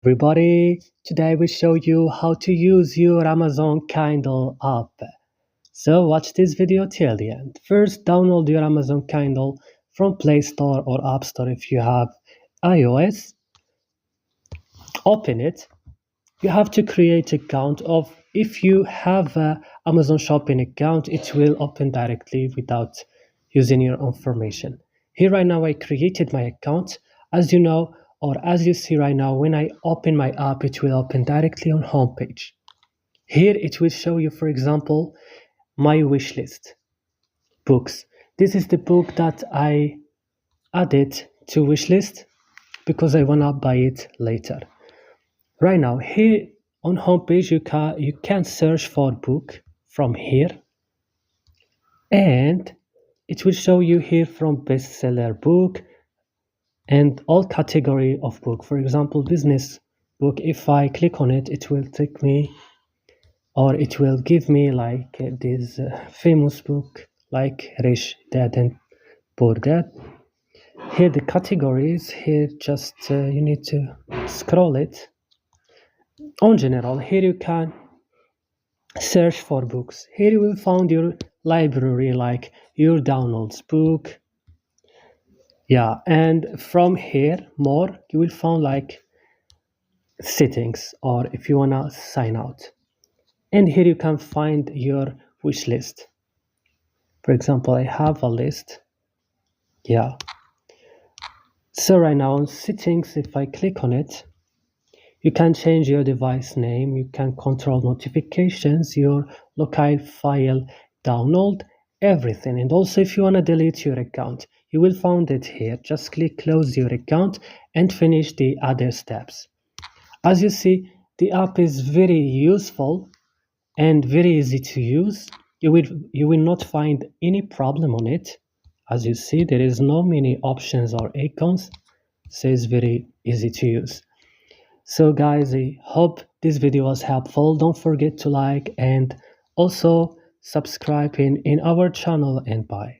Everybody, today we show you how to use your Amazon Kindle app. So watch this video till the end. First, download your Amazon Kindle from Play Store or App Store if you have iOS. Open it. You have to create an account of, if you have an Amazon shopping account, it will open directly without using your information. Here right now I created my account. As you know, or as you see right now, when I open my app, it will open directly on homepage. Here it will show you, for example, my wish list books. This is the book that I added to wish list because I wanna buy it later. Right now, here on homepage, you can search for book from here, and it will show you here from bestseller book and all category of book. For example, business book. If I click on it, it will take me, or it will give me like this famous book like Rich Dad and Poor Dad. Here the categories. Here just you need to scroll it. On general, here you can search for books. Here you will find your library, like your downloads book. Yeah, and from here more you will find like settings, or if you wanna sign out. And here you can find your wish list. For example, I have a list. Yeah. So right now on settings, if I click on it, you can change your device name, you can control notifications, your local file download, everything. And also if you want to delete your account, you will find it here. Just click close your account and finish the other steps. As you see, the app is very useful and very easy to use. You will not find any problem on it. As you see, there is no many options or icons, so it's very easy to use. So guys, I hope this video was helpful. Don't forget to like and also subscribe in our channel, and bye.